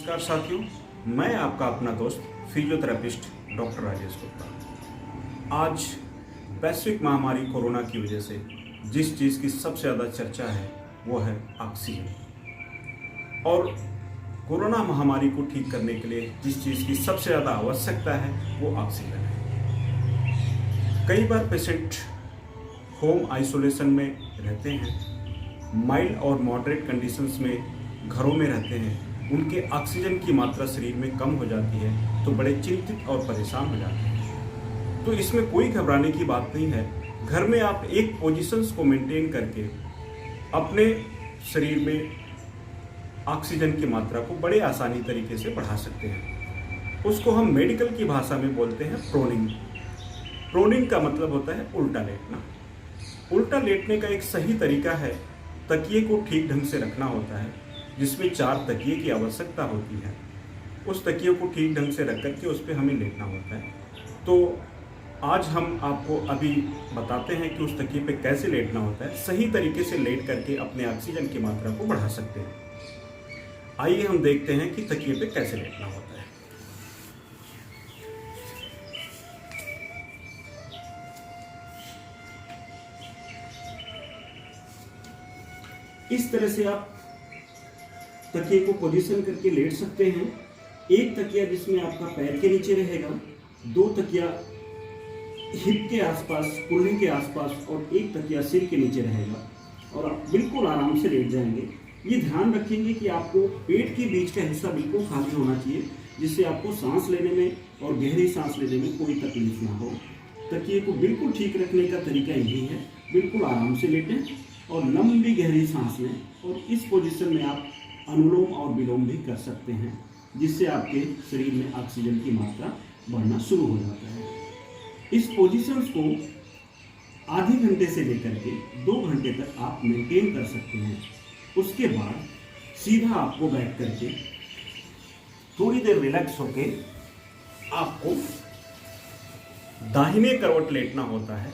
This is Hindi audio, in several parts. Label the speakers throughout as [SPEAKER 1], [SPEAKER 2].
[SPEAKER 1] नमस्कार साथियों, मैं आपका अपना दोस्त फिजियोथेरेपिस्ट डॉक्टर राजेश गुप्ता। आज वैश्विक महामारी कोरोना की वजह से जिस चीज़ की सबसे ज़्यादा चर्चा है वो है ऑक्सीजन। और कोरोना महामारी को ठीक करने के लिए जिस चीज़ की सबसे ज़्यादा आवश्यकता है वो ऑक्सीजन है। कई बार पेशेंट होम आइसोलेशन में रहते हैं, माइल्ड और मॉडरेट कंडीशंस में घरों में रहते हैं, उनके ऑक्सीजन की मात्रा शरीर में कम हो जाती है तो बड़े चिंतित और परेशान हो जाते हैं। तो इसमें कोई घबराने की बात नहीं है। घर में आप एक पोजीशंस को मेंटेन करके अपने शरीर में ऑक्सीजन की मात्रा को बड़े आसानी तरीके से बढ़ा सकते हैं। उसको हम मेडिकल की भाषा में बोलते हैं प्रोनिंग। प्रोनिंग का मतलब होता है उल्टा लेटना। उल्टा लेटने का एक सही तरीका है, तकिए को ठीक ढंग से रखना होता है, जिसमें 4 तकिए की आवश्यकता होती है। उस तकिए को ठीक ढंग से रख करके उस पर हमें लेटना होता है। तो आज हम आपको अभी बताते हैं कि उस तकिए पे कैसे लेटना होता है। सही तरीके से लेट करके अपने ऑक्सीजन की मात्रा को बढ़ा सकते हैं। आइए हम देखते हैं कि तकिए पे कैसे लेटना होता है। इस तरह से आप तकिए को पोजीशन करके लेट सकते हैं। एक तकिया जिसमें आपका पैर के नीचे रहेगा, 2 तकिया हिप के आसपास, कुल्ले के आसपास और 1 तकिया सिर के नीचे रहेगा और आप बिल्कुल आराम से लेट जाएंगे। ये ध्यान रखेंगे कि आपको पेट के बीच का हिस्सा बिल्कुल खाली होना चाहिए, जिससे आपको सांस लेने में और गहरी सांस लेने में कोई तकलीफ ना हो। तकिए को बिल्कुल ठीक रखने का तरीका यही है, बिल्कुल आराम से लेटें और लंबी गहरी सांस लें। और इस पोजीशन में आप अनुलोम और विलोम भी कर सकते हैं, जिससे आपके शरीर में ऑक्सीजन की मात्रा बढ़ना शुरू हो जाता है। इस पोजीशंस को आधे घंटे से लेकर के 2 घंटे तक आप मेंटेन कर सकते हैं। उसके बाद सीधा आपको बैठ करके थोड़ी देर रिलैक्स होके आपको दाहिने करवट लेटना होता है।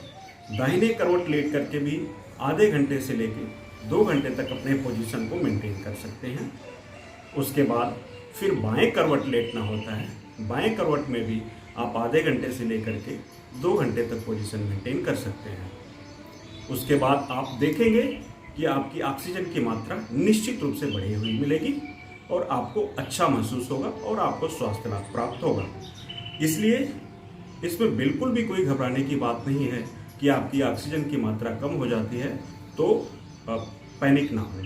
[SPEAKER 1] दाहिने करवट लेट करके भी आधे घंटे से लेकर 2 घंटे तक अपने पोजीशन को मेंटेन कर सकते हैं। उसके बाद फिर बाएं करवट लेटना होता है। बाएं करवट में भी आप आधे घंटे से लेकर के 2 घंटे तक पोजीशन मेंटेन कर सकते हैं। उसके बाद आप देखेंगे कि आपकी ऑक्सीजन की मात्रा निश्चित रूप से बढ़ी हुई मिलेगी और आपको अच्छा महसूस होगा और आपको स्वास्थ्य लाभ प्राप्त होगा। इसलिए इसमें बिल्कुल भी कोई घबराने की बात नहीं है कि आपकी ऑक्सीजन की मात्रा कम हो जाती है तो पैनिक ना हो।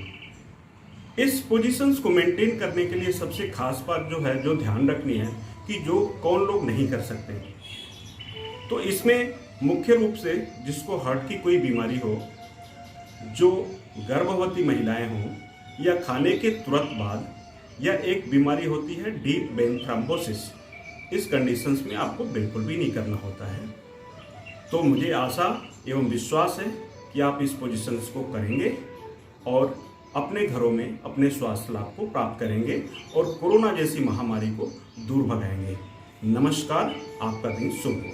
[SPEAKER 1] इस पोजीशंस को मेंटेन करने के लिए सबसे खास बात जो है, जो ध्यान रखनी है कि जो कौन लोग नहीं कर सकते। तो इसमें मुख्य रूप से जिसको हार्ट की कोई बीमारी हो, जो गर्भवती महिलाएं हों, या खाने के तुरंत बाद, या एक बीमारी होती है डीप वेन थ्रोम्बोसिस, इस कंडीशंस में आपको बिल्कुल भी नहीं करना होता है। तो मुझे आशा एवं विश्वास है कि आप इस पोजीशंस को करेंगे और अपने घरों में अपने स्वास्थ्य लाभ को प्राप्त करेंगे और कोरोना जैसी महामारी को दूर भगाएंगे। नमस्कार, आपका दिन शुभ हो।